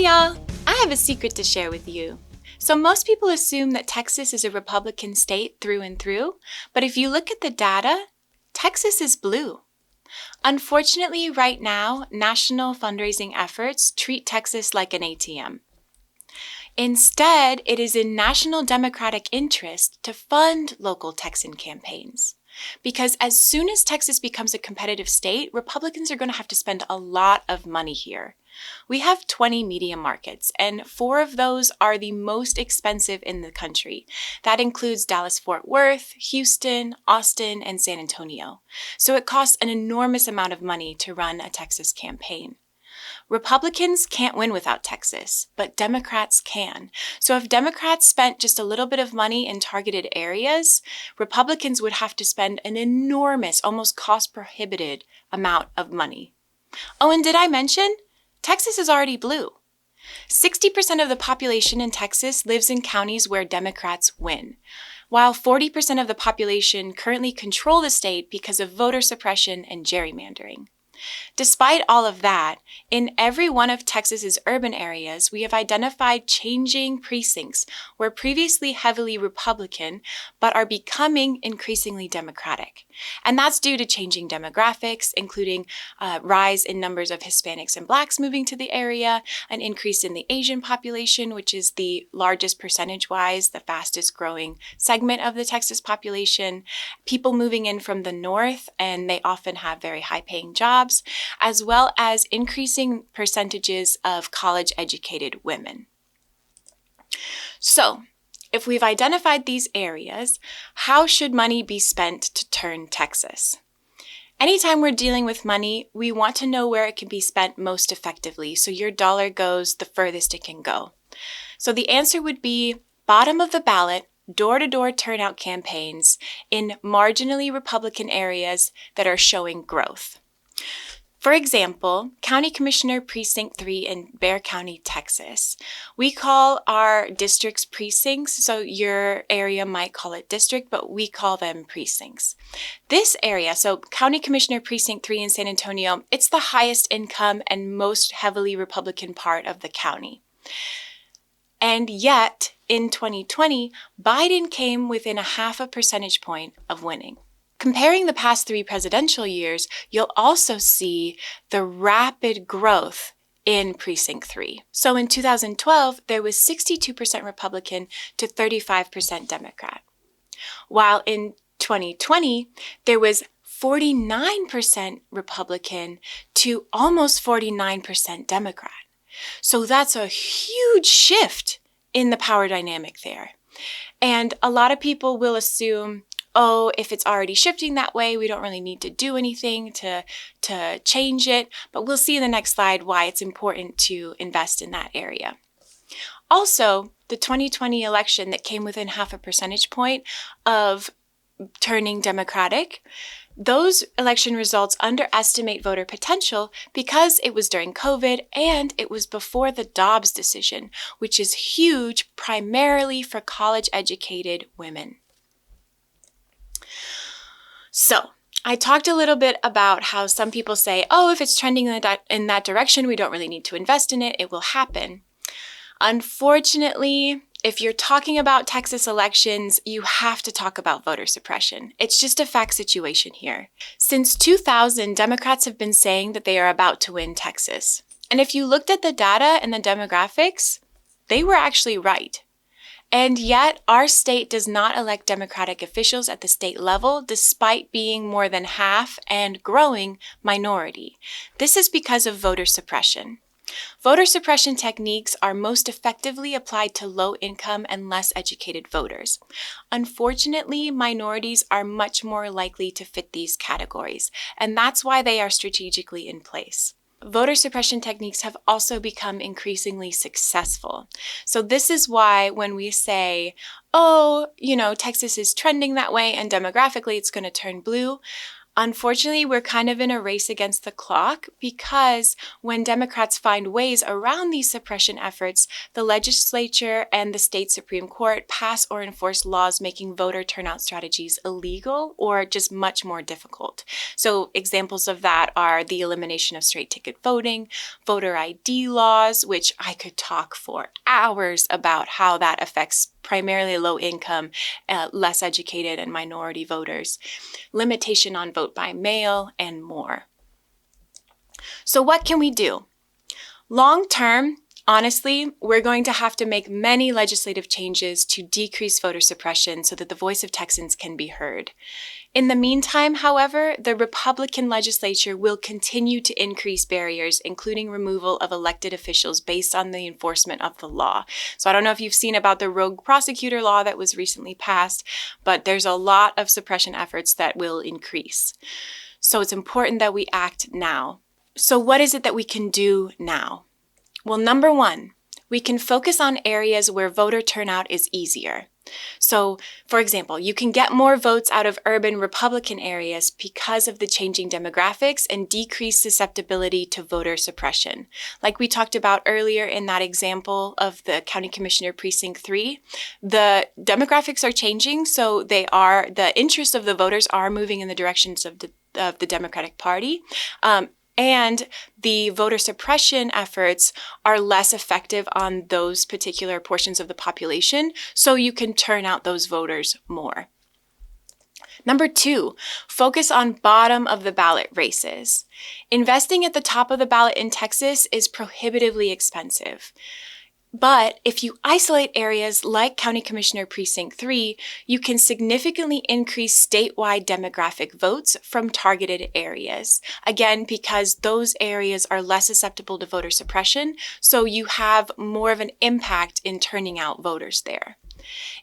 y'all! I have a secret to share with you. So most people assume that Texas is a Republican state through and through, but if you look at the data, Texas is blue. Unfortunately, right now, national fundraising efforts treat Texas like an ATM. Instead, it is in national Democratic interest to fund local Texan campaigns. Because as soon as Texas becomes a competitive state, Republicans are going to have to spend a lot of money here. We have 20 media markets, and 4 of those are the most expensive in the country. That includes Dallas-Fort Worth, Houston, Austin, and San Antonio. So it costs an enormous amount of money to run a Texas campaign. Republicans can't win without Texas, but Democrats can. So if Democrats spent just a little bit of money in targeted areas, Republicans would have to spend an enormous, almost cost-prohibitive amount of money. Oh, and did I mention? Texas is already blue. 60% of the population in Texas lives in counties where Democrats win, while 40% of the population currently control the state because of voter suppression and gerrymandering. Despite all of that, in every one of Texas's urban areas, we have identified changing precincts where previously heavily Republican, but are becoming increasingly Democratic. And that's due to changing demographics, including rise in numbers of Hispanics and Blacks moving to the area, an increase in the Asian population, which is the largest percentage-wise, the fastest growing segment of the Texas population, people moving in from the north, and they often have very high-paying jobs, as well as increasing percentages of college-educated women. So, if we've identified these areas, how should money be spent to turn Texas? Anytime we're dealing with money, we want to know where it can be spent most effectively, so your dollar goes the furthest it can go. So the answer would be bottom of the ballot, door-to-door turnout campaigns in marginally Republican areas that are showing growth. For example, County Commissioner Precinct 3 in Bexar County, Texas. We call our districts precincts, so your area might call it district, but we call them precincts. This area, so County Commissioner Precinct 3 in San Antonio, it's the highest income and most heavily Republican part of the county. And yet, in 2020, Biden came within a 0.5 percentage point of winning. Comparing the past 3 presidential years, you'll also see the rapid growth in Precinct 3. So in 2012, there was 62% Republican to 35% Democrat. While in 2020, there was 49% Republican to almost 49% Democrat. So that's a huge shift in the power dynamic there. And a lot of people will assume, oh, if it's already shifting that way, we don't really need to do anything to change it. But we'll see in the next slide why it's important to invest in that area. Also, the 2020 election that came within 0.5 percentage point of turning Democratic, those election results underestimate voter potential because it was during COVID and it was before the Dobbs decision, which is huge primarily for college-educated women. So, I talked a little bit about how some people say, oh, if it's trending in that direction, we don't really need to invest in it, it will happen. Unfortunately, if you're talking about Texas elections, you have to talk about voter suppression. It's just a fact situation here. Since 2000, Democrats have been saying that they are about to win Texas. And if you looked at the data and the demographics, they were actually right. And yet, our state does not elect Democratic officials at the state level, despite being more than half and growing minority. This is because of voter suppression. Voter suppression techniques are most effectively applied to low-income and less educated voters. Unfortunately, minorities are much more likely to fit these categories, and that's why they are strategically in place. Voter suppression techniques have also become increasingly successful. So this is why when we say, oh, Texas is trending that way and demographically it's going to turn blue, Unfortunately, we're kind of in a race against the clock because when Democrats find ways around these suppression efforts, the legislature and the state Supreme Court pass or enforce laws making voter turnout strategies illegal or just much more difficult. So examples of that are the elimination of straight ticket voting, voter ID laws, which I could talk for hours about how that affects primarily low income, less educated, and minority voters, limitation on vote by mail, and more. So what can we do? Long term, honestly, we're going to have to make many legislative changes to decrease voter suppression so that the voice of Texans can be heard. In the meantime, however, the Republican legislature will continue to increase barriers, including removal of elected officials based on the enforcement of the law. So I don't know if you've seen about the rogue prosecutor law that was recently passed, but there's a lot of suppression efforts that will increase. So it's important that we act now. So what is it that we can do now? Well, number one, we can focus on areas where voter turnout is easier. So, for example, you can get more votes out of urban Republican areas because of the changing demographics and decreased susceptibility to voter suppression. Like we talked about earlier in that example of the County Commissioner Precinct 3, the demographics are changing, so the interests of the voters are moving in the directions of the Democratic Party. And the voter suppression efforts are less effective on those particular portions of the population, so you can turn out those voters more. Number two, focus on bottom of the ballot races. Investing at the top of the ballot in Texas is prohibitively expensive. But if you isolate areas like County Commissioner Precinct 3, you can significantly increase statewide demographic votes from targeted areas. Again, because those areas are less susceptible to voter suppression, so you have more of an impact in turning out voters there.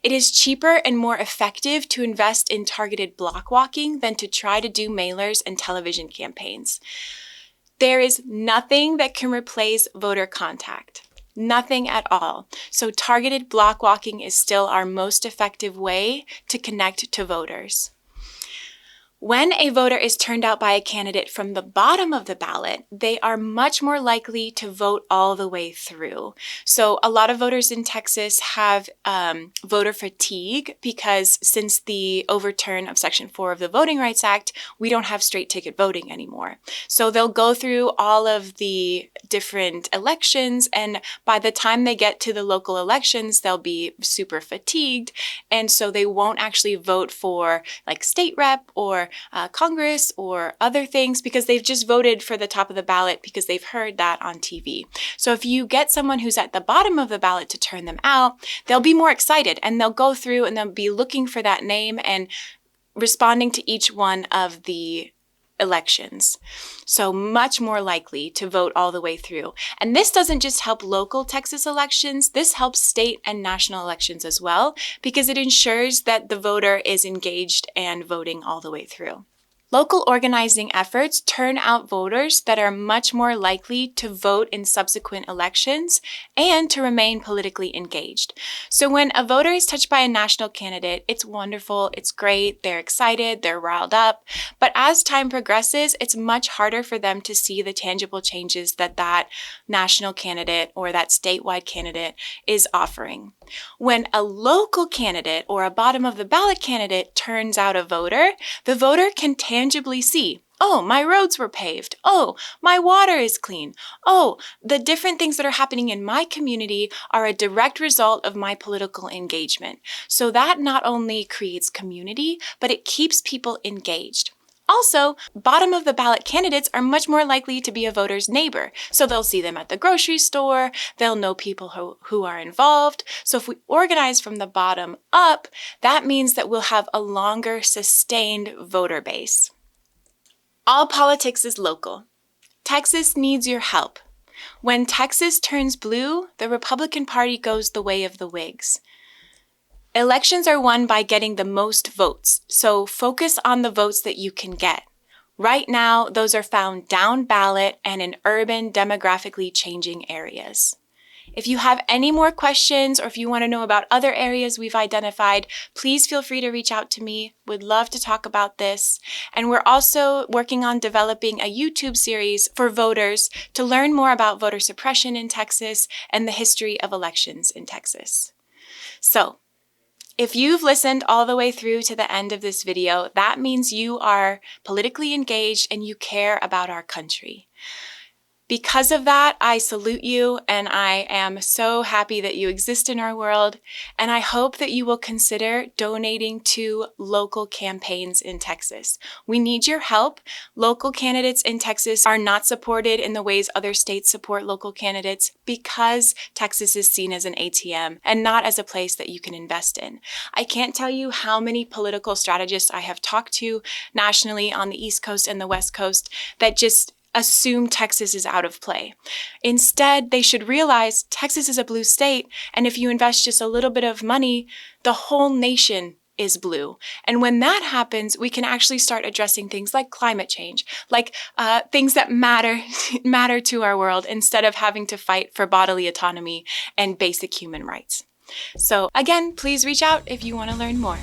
It is cheaper and more effective to invest in targeted block walking than to try to do mailers and television campaigns. There is nothing that can replace voter contact. Nothing at all. So targeted block walking is still our most effective way to connect to voters. When a voter is turned out by a candidate from the bottom of the ballot, they are much more likely to vote all the way through. So a lot of voters in Texas have voter fatigue because since the overturn of Section 4 of the Voting Rights Act, we don't have straight ticket voting anymore. So they'll go through all of the different elections, and by the time they get to the local elections, they'll be super fatigued, and so they won't actually vote for like state rep or Congress or other things because they've just voted for the top of the ballot because they've heard that on TV. So if you get someone who's at the bottom of the ballot to turn them out, they'll be more excited and they'll go through and they'll be looking for that name and responding to each one of the elections. So much more likely to vote all the way through. And this doesn't just help local Texas elections, this helps state and national elections as well, because it ensures that the voter is engaged and voting all the way through. Local organizing efforts turn out voters that are much more likely to vote in subsequent elections and to remain politically engaged. So when a voter is touched by a national candidate, it's wonderful, it's great, they're excited, they're riled up. But as time progresses, it's much harder for them to see the tangible changes that that national candidate or that statewide candidate is offering. When a local candidate or a bottom of the ballot candidate turns out a voter, the voter can tangibly see, oh, my roads were paved. Oh, my water is clean. Oh, the different things that are happening in my community are a direct result of my political engagement. So that not only creates community, but it keeps people engaged. Also, bottom of the ballot candidates are much more likely to be a voter's neighbor. So they'll see them at the grocery store, they'll know people who are involved. So if we organize from the bottom up, that means that we'll have a longer sustained voter base. All politics is local. Texas needs your help. When Texas turns blue, the Republican Party goes the way of the Whigs. Elections are won by getting the most votes, so focus on the votes that you can get. Right now, those are found down ballot and in urban, demographically changing areas. If you have any more questions or if you want to know about other areas we've identified, please feel free to reach out to me. Would love to talk about this. And we're also working on developing a YouTube series for voters to learn more about voter suppression in Texas and the history of elections in Texas. So, if you've listened all the way through to the end of this video, that means you are politically engaged and you care about our country. Because of that, I salute you, and I am so happy that you exist in our world, and I hope that you will consider donating to local campaigns in Texas. We need your help. Local candidates in Texas are not supported in the ways other states support local candidates because Texas is seen as an ATM and not as a place that you can invest in. I can't tell you how many political strategists I have talked to nationally on the East Coast and the West Coast that just assume Texas is out of play. Instead, they should realize Texas is a blue state, and if you invest just a little bit of money, the whole nation is blue. And when that happens, we can actually start addressing things like climate change, like things that matter to our world, instead of having to fight for bodily autonomy and basic human rights. So again, please reach out if you want to learn more.